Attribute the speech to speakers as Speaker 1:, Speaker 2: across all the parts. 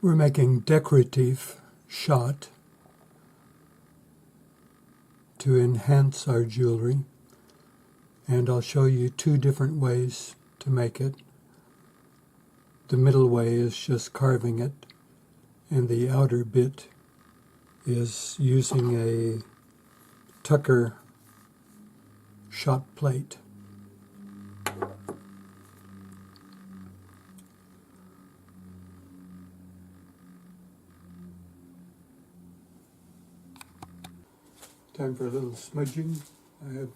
Speaker 1: We're making decorative shot to enhance our jewelry, and I'll show you two different ways to make it. The middle way is just carving it, and the outer bit is using a Tucker shot plate. Time for a little smudging. I have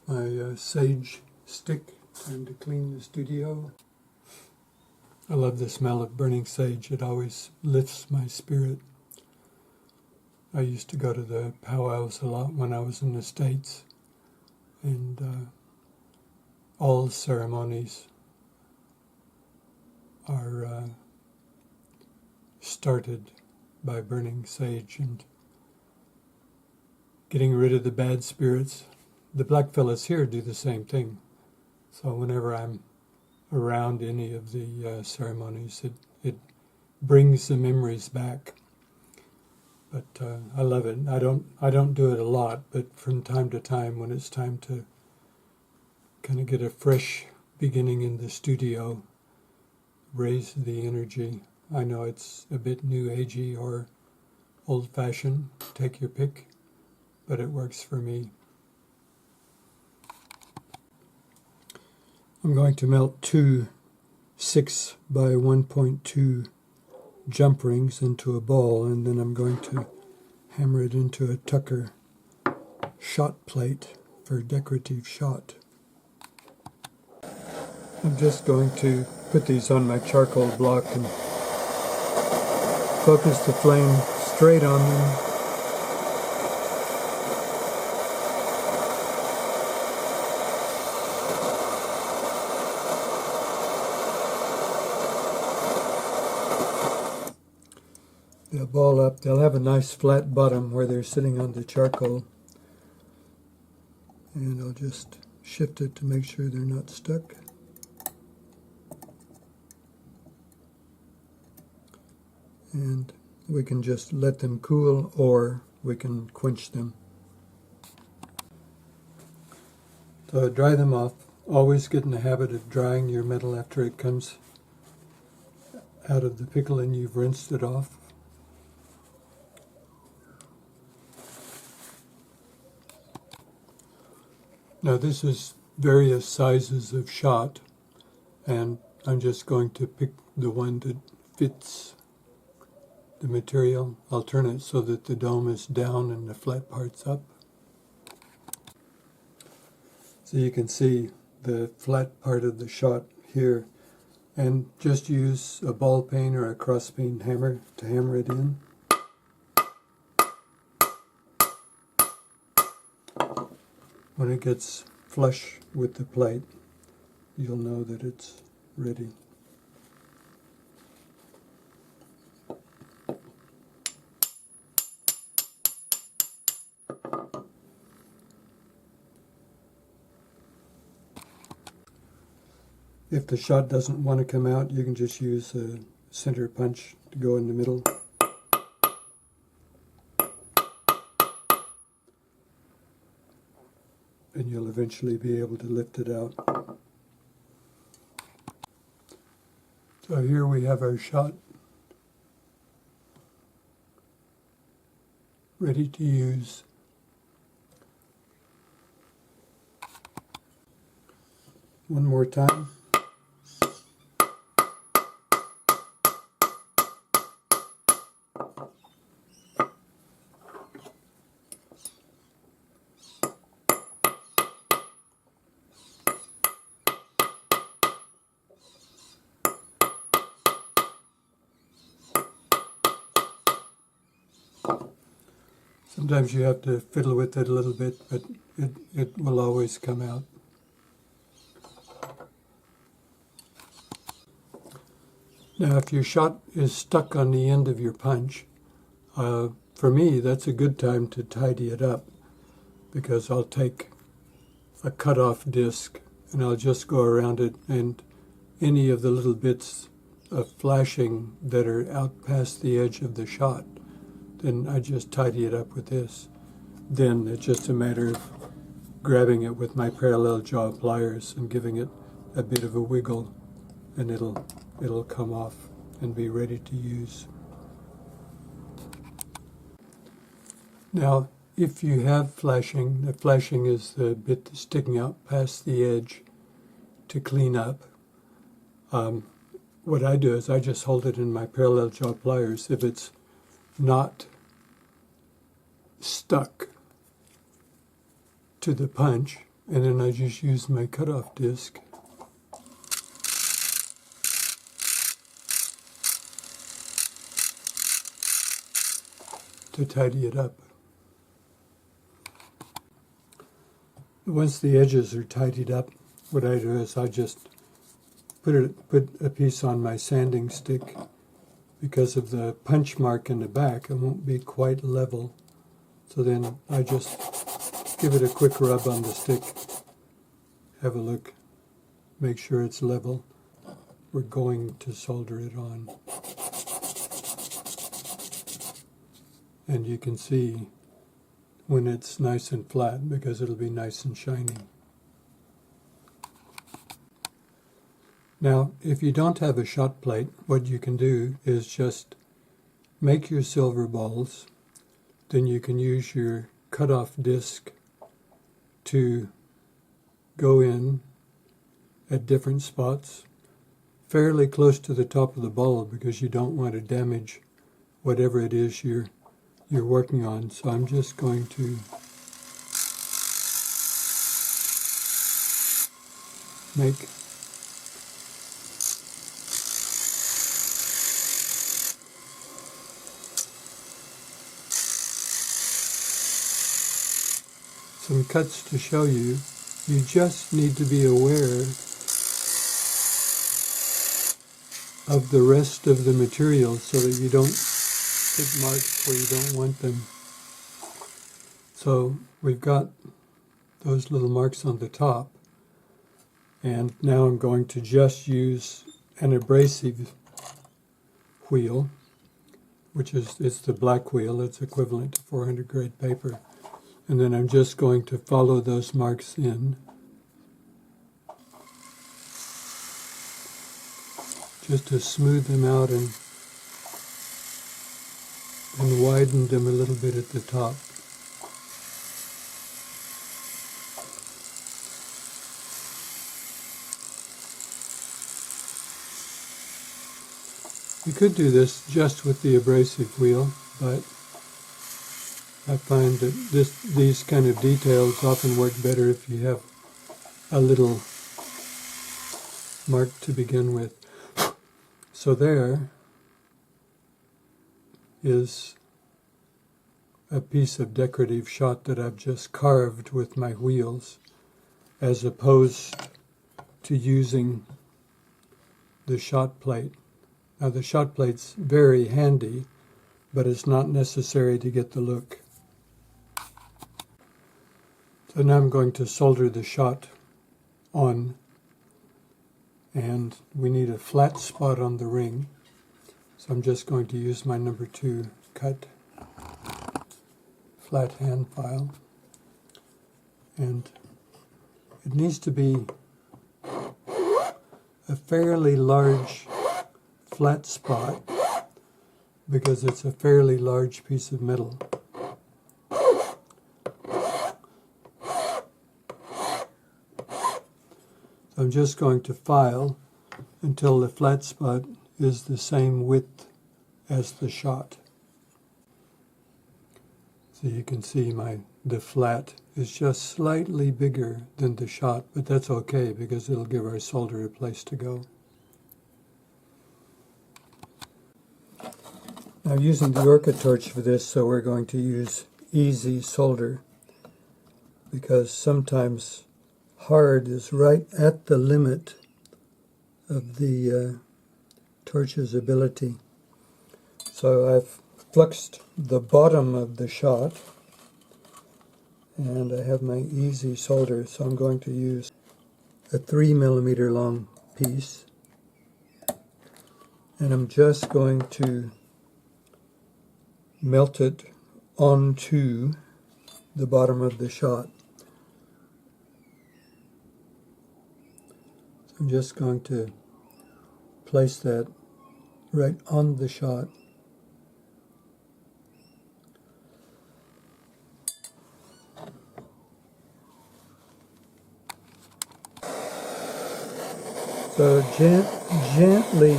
Speaker 1: my sage stick. Time to clean the studio. I love the smell of burning sage. It always lifts my spirit. I used to go to the powwows a lot when I was in the States, and all ceremonies are started by burning sage and getting rid of the bad spirits. The blackfellas here do the same thing. So whenever I'm around any of the ceremonies, it brings the memories back. But I love it. I don't do it a lot, but from time to time, when it's time to kind of get a fresh beginning in the studio, raise the energy. I know it's a bit new agey or old-fashioned, take your pick, but it works for me. I'm going to melt two 6 by 1.2 jump rings into a ball, and then I'm going to hammer it into a Tucker shot plate for decorative shot. I'm just going to put these on my charcoal block and focus the flame straight on them. They'll ball up. They'll have a nice flat bottom where they're sitting on the charcoal. And I'll just shift it to make sure they're not stuck. And we can just let them cool, or we can quench them. So dry them off. Always get in the habit of drying your metal after it comes out of the pickle and you've rinsed it off. Now this is various sizes of shot, and I'm just going to pick the one that fits the material. I'll turn it so that the dome is down and the flat part's up. So you can see the flat part of the shot here, and just use a ball peen or a cross peen hammer to hammer it in. When it gets flush with the plate, you'll know that it's ready. If the shot doesn't want to come out, you can just use a center punch to go in the middle. And you'll eventually be able to lift it out. So here we have our shot ready to use. One more time. Sometimes you have to fiddle with it a little bit, but it will always come out. Now if your shot is stuck on the end of your punch, for me that's a good time to tidy it up, because I'll take a cut-off disc and I'll just go around it, and any of the little bits of flashing that are out past the edge of the shot, then I just tidy it up with this. Then it's just a matter of grabbing it with my parallel jaw pliers and giving it a bit of a wiggle, and it'll come off and be ready to use. Now, if you have flashing, the flashing is the bit that's sticking out past the edge to clean up. What I do is I just hold it in my parallel jaw pliers if it's not stuck to the punch, and then I just use my cutoff disc to tidy it up. Once the edges are tidied up, what I do is I just put a piece on my sanding stick. Because of the punch mark in the back, it won't be quite level. So then I just give it a quick rub on the stick, have a look, make sure it's level. We're going to solder it on. And you can see when it's nice and flat, because it'll be nice and shiny. Now, if you don't have a shot plate, what you can do is just make your silver balls. Then you can use your cutoff disc to go in at different spots, fairly close to the top of the ball, because you don't want to damage whatever it is you're working on. So I'm just going to make some cuts to show you. You just need to be aware of the rest of the material so that you don't hit marks where you don't want them. So we've got those little marks on the top, and now I'm going to just use an abrasive wheel, which is the black wheel. It's equivalent to 400 grade paper. And then I'm just going to follow those marks in, just to smooth them out and widen them a little bit at the top. You could do this just with the abrasive wheel, but I find that these kind of details often work better if you have a little mark to begin with. So there is a piece of decorative shot that I've just carved with my wheels, as opposed to using the shot plate. Now the shot plate's very handy, but it's not necessary to get the look. So now I'm going to solder the shot on, and we need a flat spot on the ring. So I'm just going to use my number 2 cut flat hand file, and it needs to be a fairly large flat spot because it's a fairly large piece of metal. I'm just going to file until the flat spot is the same width as the shot. So you can see the flat is just slightly bigger than the shot, but that's okay because it'll give our solder a place to go. Now, using the Orca torch for this, so we're going to use easy solder, because sometimes hard is right at the limit of the torch's ability. So I've fluxed the bottom of the shot, and I have my easy solder, so I'm going to use a 3 millimeter long piece, And I'm just going to melt it onto the bottom of the shot. So I'm just going to place that right on the shot. So gently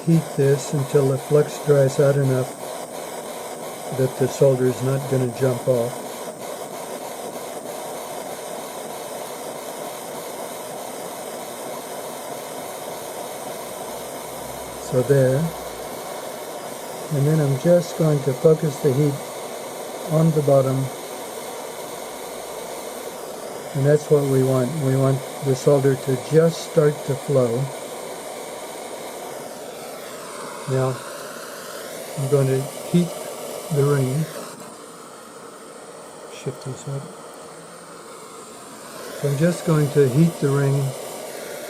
Speaker 1: heat this until the flux dries out enough that the solder is not going to jump off. So there. And then I'm just going to focus the heat on the bottom. And that's what we want. We want the solder to just start to flow. Now, I'm going to heat the ring. Shift this up. So I'm just going to heat the ring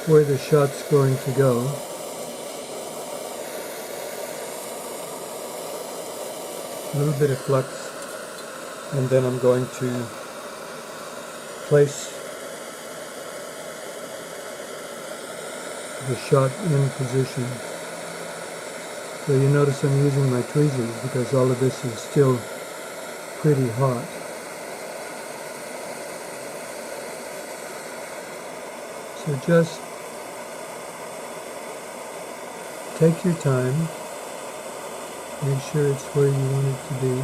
Speaker 1: where the shot's going to go. A little bit of flux, and then I'm going to place the shot in position. So you notice I'm using my tweezers because all of this is still pretty hot. So just take your time, make sure it's where you want it to be.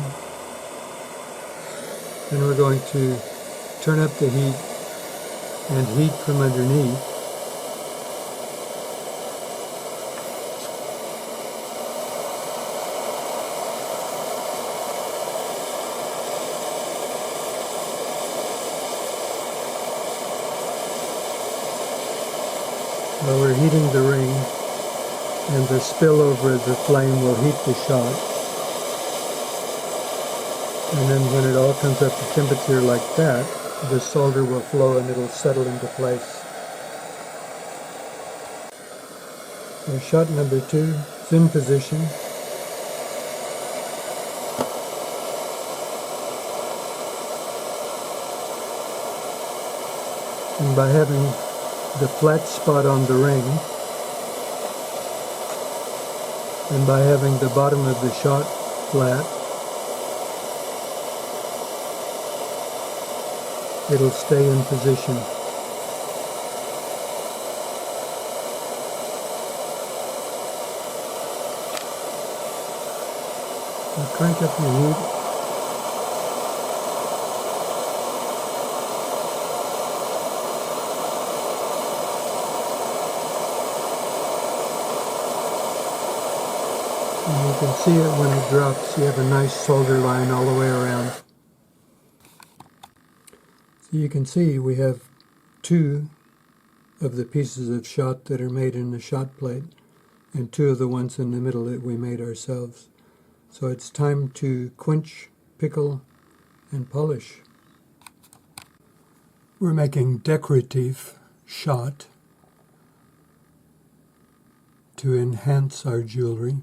Speaker 1: Then we're going to turn up the heat and heat from underneath. Well, we're heating the ring, and the spillover of the flame will heat the shot. And then when it all comes up to temperature like that, the solder will flow and it'll settle into place. So shot number 2 is in position. And by having the flat spot on the ring, and by having the bottom of the shot flat, it'll stay in position. Now crank up your heat. And you can see it when it drops. You have a nice solder line all the way around. So you can see we have 2 of the pieces of shot that are made in the shot plate, and 2 of the ones in the middle that we made ourselves. So it's time to quench, pickle, and polish. We're making decorative shot to enhance our jewelry.